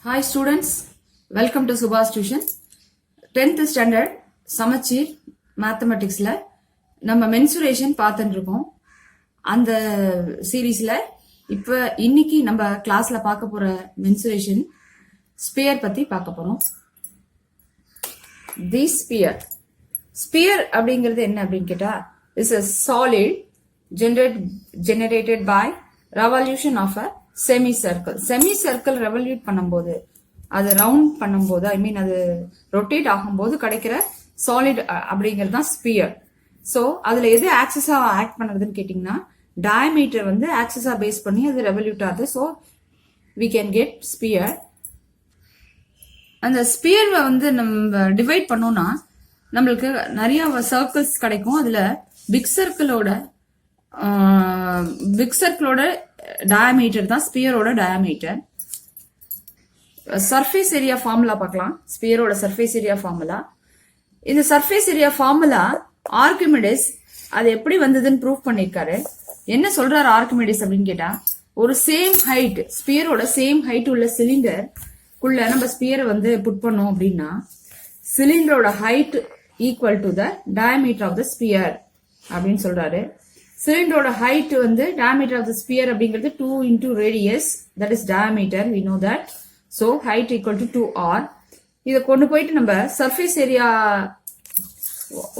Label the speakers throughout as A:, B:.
A: Hi students, welcome to Subha's Tuition. 10th standard சமச்சீர் மேத்தமெட்டிக்ஸ்ல நம்ம mensuration பார்த்துட்டு இருக்கோம். அந்த சீரீஸ்ல இப்ப இன்னைக்கு நம்ம கிளாஸ்ல பார்க்க போற மென்சுரேஷன் ஸ்பியர் பத்தி பார்க்க போறோம். தி ஸ்பியர் அப்படிங்கிறது என்ன அப்படின்னு கேட்டா, is a solid generated by revolution of a semi circle revolute பண்ணும்போது, அது ரவுண்ட் பண்ணும்போது, ஐ மீன் அது ரொட்டேட் ஆகும்போது கிடைக்கிற சாலிட் அப்படிங்கிறது தான் ஸ்பியர். ஸோ அதுல எது ஆக்சஸா ஆக்ட் பண்ணுறதுன்னு கேட்டீங்கன்னா, டயமீட்டர் வந்து ஆக்சஸா பேஸ் பண்ணி அது ரெவல்யூட் ஆகுது. So we can get sphere. அந்த ஸ்பியரை வந்து நம்ம டிவைட் பண்ணோம்னா நம்மளுக்கு நிறைய சர்க்கிள்ஸ் கிடைக்கும். அதுல பிக் சர்க்கிளோட டயாமீட்டர் தான் ஸ்பியரோட டயாமீட்டர். சர்ஃபேஸ் ஏரியா ஃபார்முலா பார்க்கலாம். ஸ்பியரோட சர்ஃபேஸ் ஏரியா ஃபார்முலா. இந்த சர்ஃபேஸ் ஏரியா ஃபார்முலா ஆர்கிமிடிஸ் அது எப்படி வந்ததுன்னு ப்ரூவ் பண்ணிருக்காரு. என்ன சொல்றாரு ஆர்கிமிடிஸ் அப்படின்னு கேட்டா, ஒரு சேம் ஹைட், ஸ்பியரோட சேம் ஹைட் உள்ள சிலிண்டர் குள்ள நம்ம ஸ்பியரை வந்து புட் பண்ணோம் அப்படின்னா, சிலிண்டரோட height equal to the diameter of the sphere அப்படின்னு சொல்றாரு. சிலிண்டரோட ஹைட் வந்து diameter of the sphere அப்படிங்கிறது 2 into radius, that is diameter, we know that. So height equal to 2r. இதை கொண்டு போயிட்டு நம்ம சர்ஃபேஸ் ஏரியா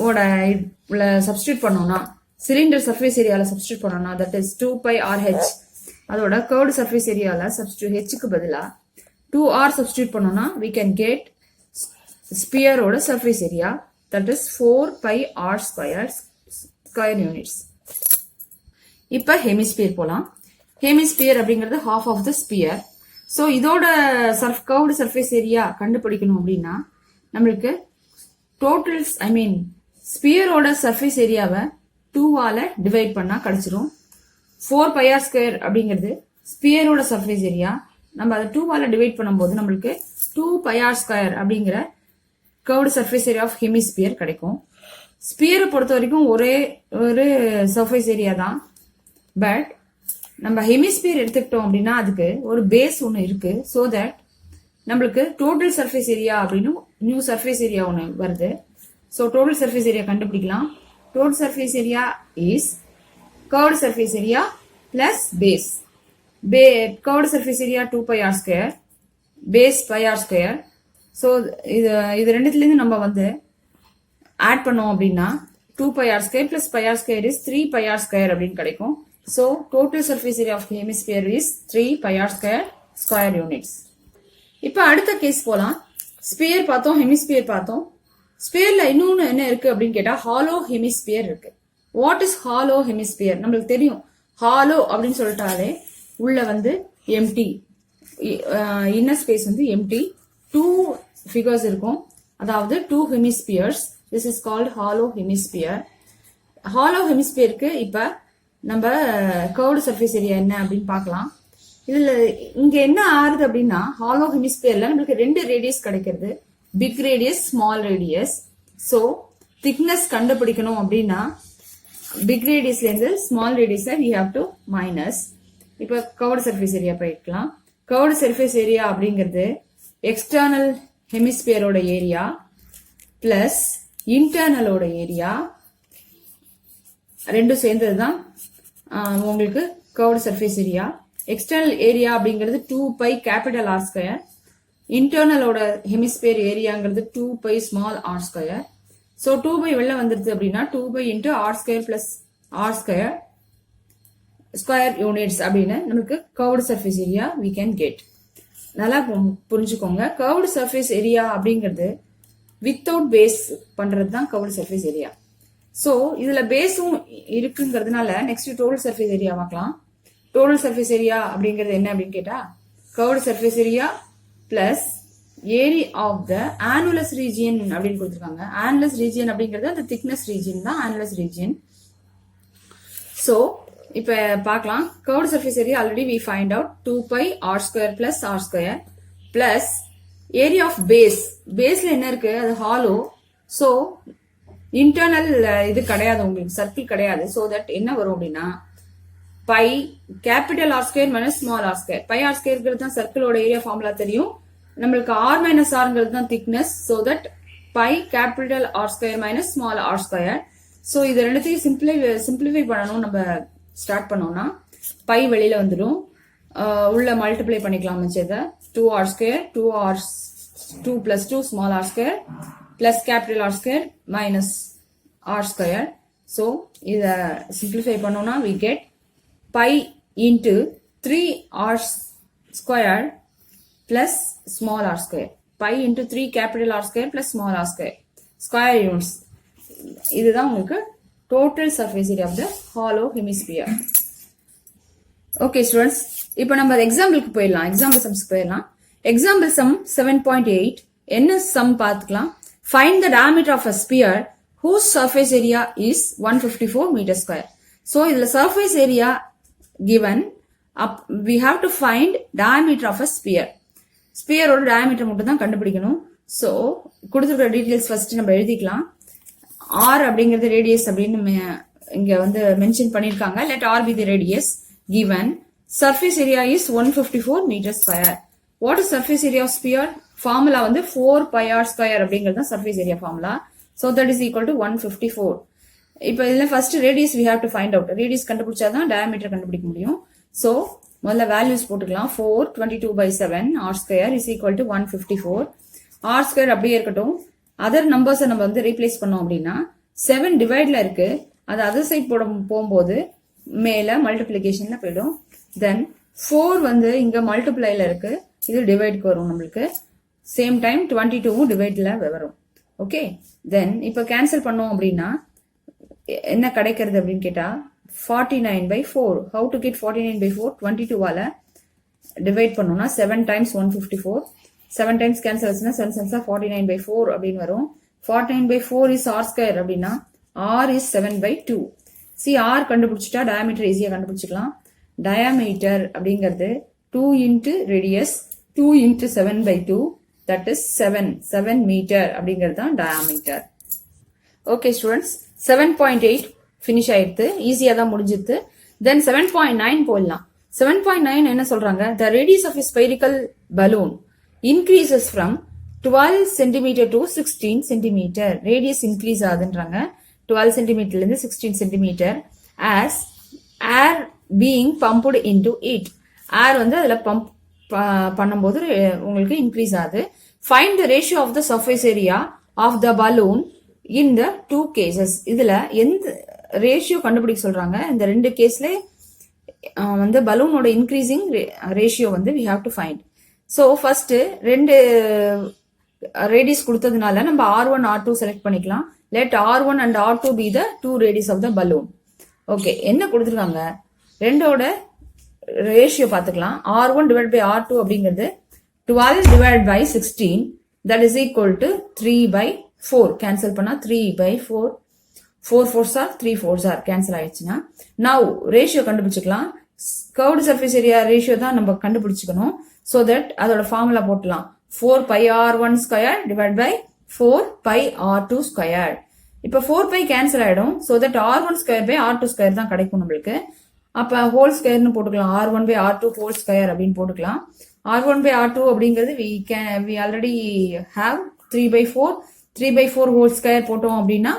A: ஓட சப்ஸ்டியூட் பண்ணோம்னா, சிலிண்டர் சர்ஃபேஸ் ஏரியால சப்ஸ்டியூட் பண்ணோம்னா, that is 2 pi rh. அதோட கர்வ்டு சர்ஃபேஸ் ஏரியால சப்ஸ்டியூட் ஹெச்சுக்கு பதிலா 2r சப்ஸ்டியூட் பண்ணோம்னா we can get ஸ்பியரோட surface area, that is 4 pi r square units. இப்ப ஹெமிஸ்பியர் போலாம். ஹெமிஸ்பியர் அப்படிங்கிறது half of the sphere. So இதோட கர்வ்டு சர்ஃபேஸ் ஏரியா கண்டுபிடிக்கணும் அப்படின்னா நம்மளுக்கு டோட்டல்ஸ், ஐ மீன் ஸ்பியரோட சர்ஃபேஸ் ஏரியாவை 2ஆல டிவைட் பண்ணா கிடைச்சிரும். 4 pi r square அப்படிங்கிறது ஸ்பியரோட சர்ஃபேஸ் ஏரியா. நம்ம அதை 2ஆல டிவைட் பண்ணும்போது நம்மளுக்கு 2 pi r square அப்படிங்கிற curved surface area of hemisphere கிடைக்கும். ஸ்பியரை பொறுத்த வரைக்கும் ஒரே ஒரு சர்ஃபேஸ் ஏரியா தான். பட் நம்ம ஹெமிஸ்பியர் எடுத்துக்கிட்டோம் அப்படின்னா அதுக்கு ஒரு பேஸ் ஒன்று இருக்கு. ஸோ தட் நம்மளுக்கு டோட்டல் சர்ஃபேஸ் ஏரியா அப்படின்னு நியூ சர்ஃபேஸ் ஏரியா ஒன்று வருது. ஸோ டோட்டல் சர்ஃபேஸ் ஏரியா கண்டுபிடிக்கலாம். Total surface area is curved surface area plus base. Curved surface area 2 pi r square, base pi r square. So இது ரெண்டுத்துலேருந்து நம்ம வந்து add பண்ணோம் அப்படின்னா 2 pi r square plus pi r square is 3 pi r square அப்படின்னு கிடைக்கும். So total surface area of hemisphere is 3 pi r square units. இப்ப அடுத்த கேஸ் போலாம். ஸ்பியர் பார்த்தோம், ஹெமிஸ்பியர் பார்த்தோம். ஸ்பியர்ல இன்னொன்னு என்ன இருக்கு அப்படின்னு கேட்டா, ஹாலோ ஹெமிஸ்பியர் இருக்கு. What is hollow hemisphere? நம்மளுக்கு தெரியும், ஹாலோ அப்படின்னு சொல்லிட்டாலே உள்ள வந்து எம்டி, இன்னர் ஸ்பேஸ் வந்து எம்டி, 2 ஃபிகர்ஸ் இருக்கும். அதாவது 2 hemispheres. This is called hollow hemisphere. Hollow hemisphereக்கு இப்ப நம்ம கர்வ்டு சர்ஃபேஸ் ஏரியா என்ன அப்படின்னு பார்க்கலாம். இதுல இங்க என்ன ஆறுது அப்படின்னா, ஹாலோ ஹெமிஸ்பியர்ல நம்மளுக்கு 2 ரேடியஸ் கிடைக்கிறது, big radius, small radius. So thickness கண்டுபிடிக்கணும் அப்படின்னா பிக் ரேடியஸ்ல இருந்து ஸ்மால் ரேடியஸை we have to மைனஸ். இப்ப கர்வ்டு சர்ஃபேஸ் ஏரியா போயிக்கலாம். கர்வ்டு சர்ஃபேஸ் ஏரியா அப்படிங்கிறது எக்ஸ்டர்னல் ஹெமிஸ்பியரோட ஏரியா பிளஸ் இன்டர்னலோட ஏரியா ரெண்டும் சேர்ந்தது தான் உங்களுக்கு curved surface area. External area அப்படிங்கிறது 2 pi கேபிட்டல் r ஸ்கொயர், இன்டர்னலோட ஹெமிஸ்பியர் ஏரியாங்கிறது 2 pi small r square. So 2 pi வெளில வந்துருது அப்படின்னா 2 pi into r square plus r square units அப்படின்னு நமக்கு curved surface area we can get. நல்லா புரிஞ்சுக்கோங்க, கர்வ்டு சர்ஃபேஸ் ஏரியா அப்படிங்கிறது வித்தவுட் பேஸ் பண்றது தான் கர்வ்டு சர்ஃபேஸ் ஏரியா. ஸோ இதுல பேஸும் இருக்குங்கிறதுனால நெக்ஸ்ட் டோட்டல் சர்ஃபேஸ் ஏரியா பார்க்கலாம். டோட்டல் சர்ஃபேஸ் ஏரியா அப்படிங்கிறது என்ன அப்படின்னு கேட்டா, curved surface area plus area of the annulus region அப்படின்னு கொடுத்துருக்காங்க. ஆனுலஸ் ரீஜியன் அப்படிங்கிறது அந்த திக்னஸ் ரீஜியன் தான் ஆனுலஸ் ரீஜியன். ஸோ இப்ப பார்க்கலாம், curved surface area already we find out 2 pi r square plus r square plus area of base. பேஸ்ல என்ன இருக்கு, அது ஹாலோ. ஸோ இன்டர்னல் இது கிடையாது, உங்களுக்கு சர்க்கிள் கிடையாது. ஸோ தட் என்ன வரும் அப்படின்னா pi capital r square minus small r square. Pi r square தான் சர்க்கிளோட ஏரியா ஃபார்முலா தெரியும். நம்மளுக்கு r minus rங்கிறது தான் thickness. So that pi capital R square minus small r square. So இது ரெண்டுத்தையும் simplify பண்ணணும். நம்ம ஸ்டார்ட் பண்ணோம்னா pi வெளியில வந்துடும். உள்ள மல்டிப்ளை பண்ணிக்கலாம் மிச்சத்தை 2r square 2 plus 2 small r square plus capital R square minus r square. So இத simplify பண்ணோம்னா we get pi into 3r square plus small r square. Pi into 3 capital R square plus small r square. Square units. இதுதான் உங்களுக்கு total surface area of the hollow hemisphere. Okay students, இப்போ நம்ம எக்ஸாம்பிளுக்கு போயிடலாம். Example சம்ஸ்க்கு போயிடலாம். Example some 7.8 என்ன some பார்த்துக்கலாம். Find the diameter of a sphere whose surface area is 154 meter square. So இதுல surface area given, we have to find diameter of a sphere. ஸ்பியரோட diameter மட்டும் தான் கண்டுபிடிக்கணும். ஸோ கொடுத்துருக்கிற டீட்டெயில்ஸ் ஃபர்ஸ்ட் நம்ம எழுதிக்கலாம். ஆர் அப்படிங்கிறது ரேடியஸ் அப்படின்னு இங்க வந்து மென்ஷன் பண்ணிருக்காங்க. Let r be the radius given. Surface area is 154 metre square. What is surface area of sphere? Formula வந்து 4 pi r ஸ்கொயர் அப்படிங்கிறது தான் surface area formula. So that is equal to 154. இப்போ இதுல first radius we have to find out. Radius கண்டுபிடிச்சாதான் diameter கண்டுபிடிக்க முடியும். So முதல்ல values போட்டுக்கலாம். 4 22/7 r square is equal to 154. r square அப்படியே இருக்கட்டும். அதர் நம்பர்ஸை நம்ம வந்து ரீப்ளேஸ் பண்ணோம் அப்படின்னா 7 டிவைட்ல இருக்கு. அது அதர் சைட் போகும்போது மேல மல்டிப்ளிகேஷன்ல போயிடும். தென் 4 வந்து இங்க மல்டிப்ளைல இருக்கு. இது டிவைட்க்கு வரும் நம்மளுக்கு. சேம் டைம் 22 டிவைட்ல வரும். ஓகே, தென் இப்போ கேன்சல் பண்ணோம் அப்படின்னா என்ன கிடைக்கிறது அப்படின்னு கேட்டா 49/4. How to get 49/4? 22 வால டிவைட் பண்ணோம்னா 7 times 154. 7 times கேன்சல் ஆச்சுன்னா 7 7 49/4 அப்படின்னு வரும். 49/4 is r square அப்படின்னா r is 7/2. See, r கண்டுபிடிச்சிட்டா diameter ஈஸியா கண்டுபிடிச்சிக்கலாம். டயாமீட்டர் அப்படிங்கிறது 2 into radius 2 into 7/2, that is 7 metre அப்படிங்கிறது தான் டயாமீட்டர். ஓகே ஸ்டூடெண்ட்ஸ், 7.8 finish ஆயிடுது. ஈஸியா தான் முடிஞ்சிருது. தென் 7.9 போடலாம். 7.9 என்ன சொல்றாங்க? The radius of a spherical balloon increases from 12 cm to 16 cm. Radius increase ஆகுதுன்றாங்க. 12 cm ல இருந்து 16 cm as air being pumped into it. Air வந்து அதுல பம்ப் பண்ணும்போது உங்களுக்கு இன்க்ரீஸ் ஆகுது. Find the ratio of the surface area of the balloon in the two cases. இதுல எந்த ratio கண்டுபிடிக்க சொல்றாங்க. இந்த ரெண்டு கேஸ்ல வந்து பலூனோட இன்க்ரீசிங் ரேஷியோ வந்து we have to find. So first ரெண்டு ரேடியஸ் கொடுத்ததுனால நம்ம R1 R2 செலக்ட் பண்ணிக்கலாம். Let R1 and R2 be the two radius of the balloon. Okay, என்ன கொடுத்துருக்காங்க? ரெண்டோட ரேஷியோ பார்த்துக்கலாம். R1 divided by R2 அப்படிங்கிறது 12 divided by 16, that is equal to 3/4. Cancel பண்ணா 3/4. 4 4s are 3 4s are cancel ஆயிடுச்சுன்னா now ratio கண்டுபிடிச்சுக்கலாம். Curved surface area ratio தான் நம்ம கண்டுபிடிச்சுக்கணும். so that அதோட ஃபார்முலா போட்டலாம். 4 pi r1 square divided by 4 pi r2 square. இப்ப 4 pi கேன்சல் ஆயிடும். so that r1 square by r2 square தான் கிடைக்கும் நம்மளுக்கு. அப்ப ஹோல் ஸ்கொயர்னு போட்டுக்கலாம். r1 by r2 whole square அப்படின்னு போட்டுக்கலாம். r1 by r2 அப்படிங்கிறது we already have 3/4. 3/4 whole square போட்டோம் அப்படின்னா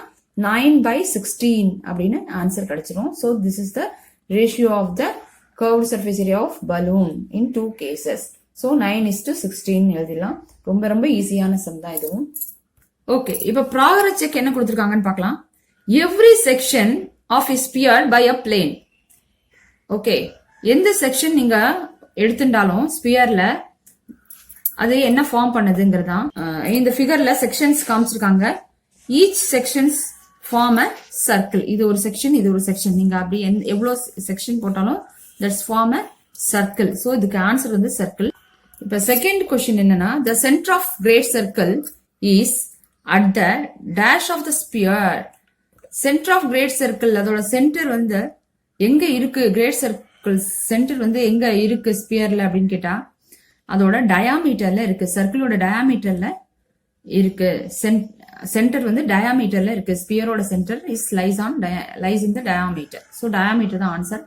A: 9/16 அப்படின்னு ஆன்சர் கிடைச்சிரும். So this is the ratio of the curved surface area of balloon in two cases. So 9:16 எழுதிடலாம். ரொம்ப ரொம்ப ஈஸியான சம் தான் இதுவும். ஓகே, இப்ப ப்ராக்ரஸ் செக் என்ன கொடுத்திருக்காங்கன்னு பார்க்கலாம். Every section of a sphere by a plane. Okay, எந்த செக்ஷன் நீங்க எடுத்துட்டாலும் ஸ்பியர்ல அது என்ன ஃபார்ம் பண்ணுதுங்கிறதா இந்த ஃபிகர்ல செக்ஷன்ஸ் காமிச்சிருக்காங்க. Each sections form a circle. இது ஒரு செக்ஷன், இது ஒரு செக்ஷன். நீங்க அப்படி எவ்வளவு செக்ஷன் போட்டாலும் that's form a circle. So இதுக்கு ஆன்சர் வந்து சர்க்கிள். இப்ப செகண்ட் கொஸ்டின் என்னன்னா, the centre of great circle is at the dash of the sphere. Centre of great circle அதோட சென்டர் வந்து எங்க இருக்கு? கிரேட் சர்க்கிள் சென்டர் வந்து எங்க இருக்கு ஸ்பியர்ல அப்படின்னு கேட்டா அதோட டயாமீட்டர்ல இருக்கு. சர்க்கிளோட டயாமீட்டர்ல இருக்கு. சென்டர் வந்து டயாமீட்டர்ல இருக்கு. ஸ்பியரோட centre is lies in the diameter. So diameter தான் answer.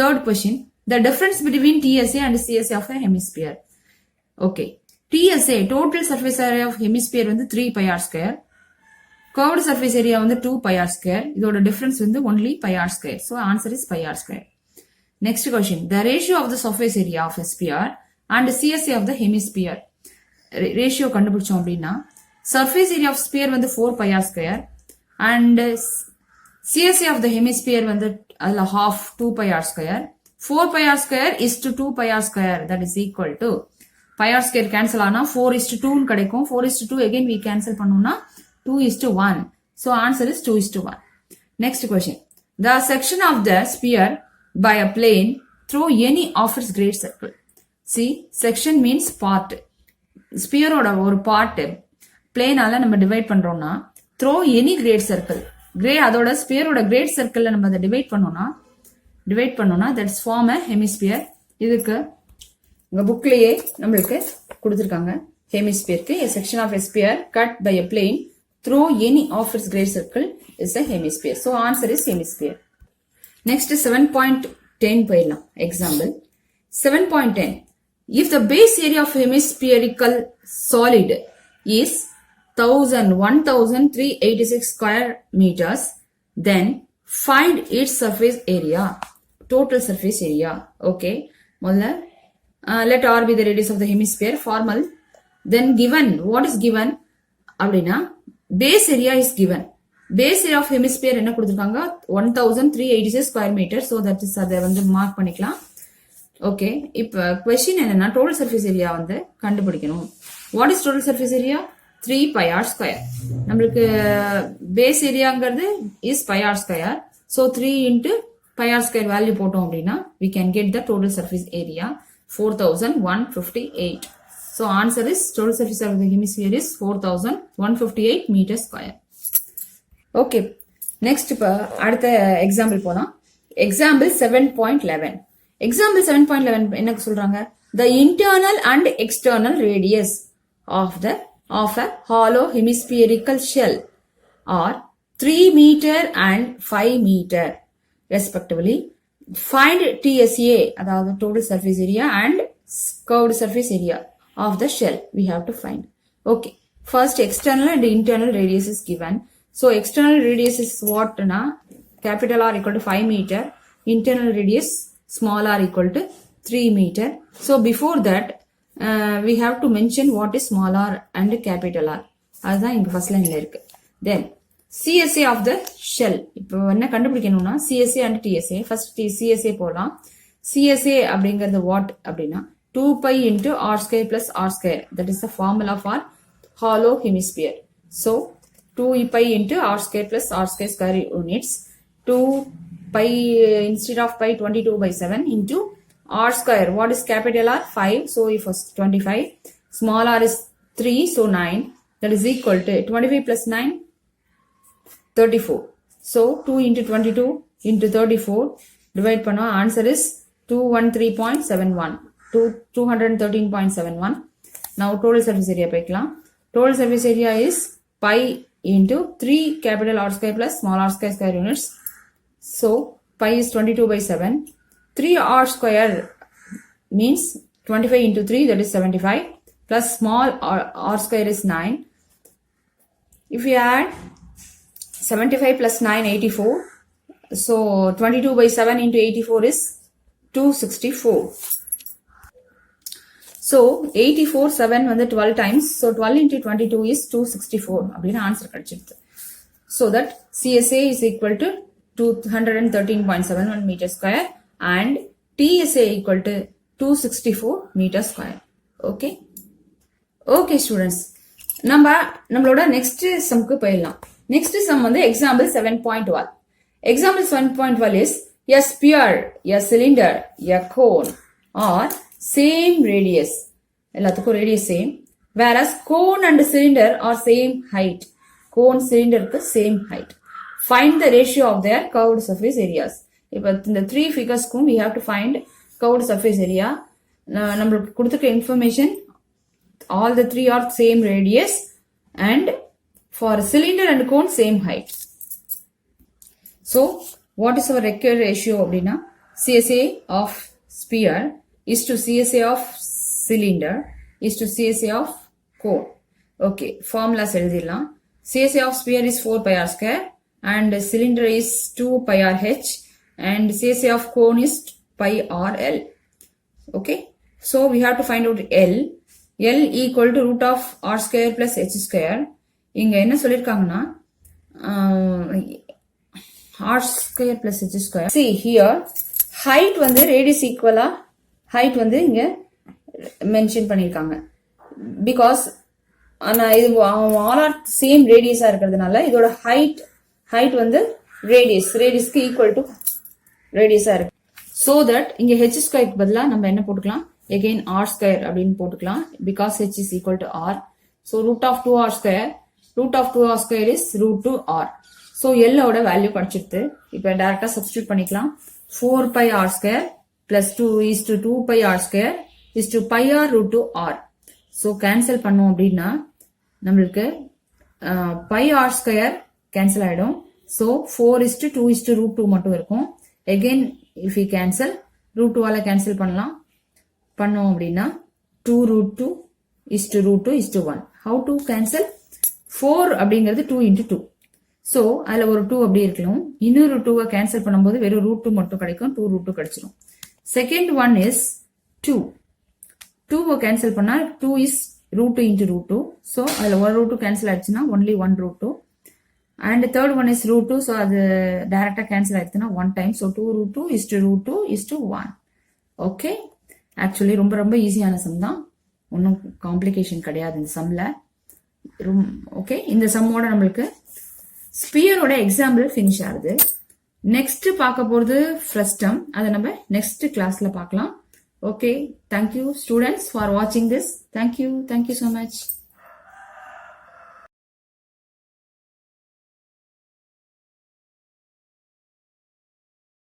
A: Third question, the difference between TSA and CSA of a hemisphere. Okay, TSA total surface area of hemisphere வந்து 3 pi r square. Curved surface area வந்து 2 pi r square. இதோட difference வந்து only pi r square. So answer is pi r square. Next question. The ratio of the surface area of a sphere and CSA of the hemisphere. Ratio கண்டுபிடிச்சோம் அப்படின்னா surface area of sphere வந்து 4 pi r square and CSA of the hemisphere வந்து அதுல half 2 pi r square. 4 pi r square is to 2 pi r square, that is equal to pi r square cancel ஆனா 4 is to 2 கிடைக்கும். 4 is to 2 again we cancel பண்ணோம்னா 2 is to 1. So answer is 2 is to 1. Next question. The section of the sphere by a plane through any of its great circle. See, section means part. Sphere ஓட ஒரு part plane ஆல நம்ம divide பண்றோம்னா through any great circle. அதோட sphere ஓட great circle நம்ம அதை divide பண்ணோம்னா that's form a hemisphere. இதுக்கு உங்க புக்லயே நம்மளுக்கு கொடுத்திருக்காங்க hemisphere-க்கு a section of a sphere cut by a plane through any of its great circle is a hemisphere. So answer is hemisphere. Next 7.10 போயிடலாம். Example 7.10. If the base area of hemispherical solid is 1386 square meters, then find its surface area, total surface area. Okay, let R be the radius of the hemisphere. Formal. Then given, what is given அப்படின்னா base area is given. Base area of hemisphere என்ன கொடுத்திருக்காங்க 1386 square meters. So that is அதை வந்து mark பண்ணிக்கலாம். Okay, இப்ப question என்னன்னா total surface area வந்து கண்டுபிடிக்கணும். What is total surface area? 3 pi r square. நம்மளுக்கு base areaங்கிறது is pi r square. So 3 into pi r square value போட்டோம் அப்படின்னா we can get the total surface area 4158. So answer is total surface area of the hemisphere is 4158 meter square. Okay, next இப்ப அடுத்த example போலாம். Example 7.11. Example 7.11 என்ன சொல்றாங்க? The internal and external radius of a hollow hemispherical shell are 3 meter and 5 meter respectively. Find TSA, அதாவது total surface area and curved surface area of the shell we have to find. Okay, first external and internal radius is given. So external radius is what na? Capital R equal to 5 meter. Internal radius small r equal to 3 meter. So before that we have to mention what is small r and capital R. அதுதான் இங்க first lineல இருக்கு. Then CSA of the shell. இப்போ என்ன கண்டுபிடிக்கணும்னா CSA and TSA. First CSA போலாம். CSA அப்படிங்கிறது what அப்படின்னா 2 pi into r square plus r square. That is the formula for hollow hemisphere. So 2 pi into r square plus r square square units. 2 pi instead of pi 22 by 7 into r square. What is capital R? 5. So if was 25. Small r is 3. So 9. That is equal to 25 plus 9. 34. So 2 into 22 into 34. Divide panna. Answer is 213.71. 213.71. Now total surface area paikalam. Total surface area is pi into 3 capital R square plus small r square square units. So pi is 22 by 7. 3 r square means 25 into 3, that is 75, plus small r square is 9. If we add 75 plus 9, 84. So 22 by 7 into 84 is 264. So 84 7 வந்து 12 times. So 12 into 22 is 264. அப்படின்னு answer கிடைச்சிருது. So that CSA is equal to 213.71 meter square and TSA equal to 264 meter square. Okay. Okay students. நம்மளோட next sumக்கு போயிடலாம். Next sum வந்து example 7.12. Example 7.12 is a sphere, a cylinder, a cone are same radius. எல்லாத்துக்கும் radius same. Whereas cone and cylinder are same height. Cone cylinder க்கு same height. Find the ratio of their curved surface areas. இப்போ இந்த 3 figuresக்கும் we have to find curved surface area. நம்மளுக்கு கொடுத்திருக்க information all the 3 are same radius and for cylinder and cone same height. So what is our required ratio அப்படின்னா CSA of sphere is to CSA of cylinder is to CSA of cone. Okay, formulas எழுதிடலாம். CSA of sphere is 4 pi r square and cylinder is 2 pi r h and CSA of cone is pi r l. Okay, so we have to find out L. L equal to root of r square plus h square. இங்க என்ன சொல்லிருக்காங்கன்னா r square plus h square. See here, height வந்து radius equal height வந்து இங்க mention பண்ணிருக்காங்க. Because இது all are same ரேடியஸா இருக்கிறதுனால இதோட height வந்து ரேடியஸ்க்கு ஈக்குவல் டு ரேடியஸா இருக்கு. so that இங்க h ஸ்கொயருக்கு பதிலா நம்ம என்ன போட்டுக்கலாம், again r square அப்படின்னு போட்டுக்கலாம். because h is equal to r. so root of 2r square is root 2r. so L ஓட வேல்யூ கிடைச்சிருது. இப்போ டைரக்டா சப்ஸ்டிட்யூட் பண்ணிக்கலாம். 4 pi r square plus 2 is to 2 pi r square is to pi r root 2r. so cancel பண்ணோம் அப்படின்னா நம்மளுக்கு pi r square cancel ஆயிடும். so 4 is to 2 is to root 2 மட்டும் இருக்கும். again if we cancel root 2 ஆல cancel பண்ணோம் அப்படின்னா 2 root 2 is to root 2 is to 1. how to cancel? 4 அப்படிங்கிறது 2 into 2. so அதுல ஒரு 2 அப்படி இருக்கணும். இன்னொரு 2 கேன்சல் பண்ணும்போது வெறும் root 2 மட்டும் கிடைக்கும். 2 root 2 கிடைச்சிரும். second one is 2 கேன்சல் பண்ணா 2 is root 2 into root 2. so அதுல ஒரு root 2 கேன்சல் ஆயிடுச்சுன்னா only 1 root 2. and third one is root 2. so அது டைரக்டா கேன்சல் ஆயிடுச்சுன்னா 1 time. so 2 root 2 is to root 2 is to 1. okay, actually ரொம்ப ஈஸியான சம் தான், ஒன்றும் காம்ப்ளிகேஷன் கிடையாது இந்த சம்ல. ஓகே, இந்த சம்மோட நம்மளுக்கு ஸ்பியரோட எக்ஸாம்பிள் ஃபினிஷ் ஆகுது. நெக்ஸ்ட் பார்க்க போறது ஃப்ரஸ்டம், அதை நம்ம நெக்ஸ்ட் கிளாஸ்ல பார்க்கலாம். ஓகே, தேங்க்யூ ஸ்டூடெண்ட்ஸ் ஃபார் வாட்சிங் திஸ். Thank you so much.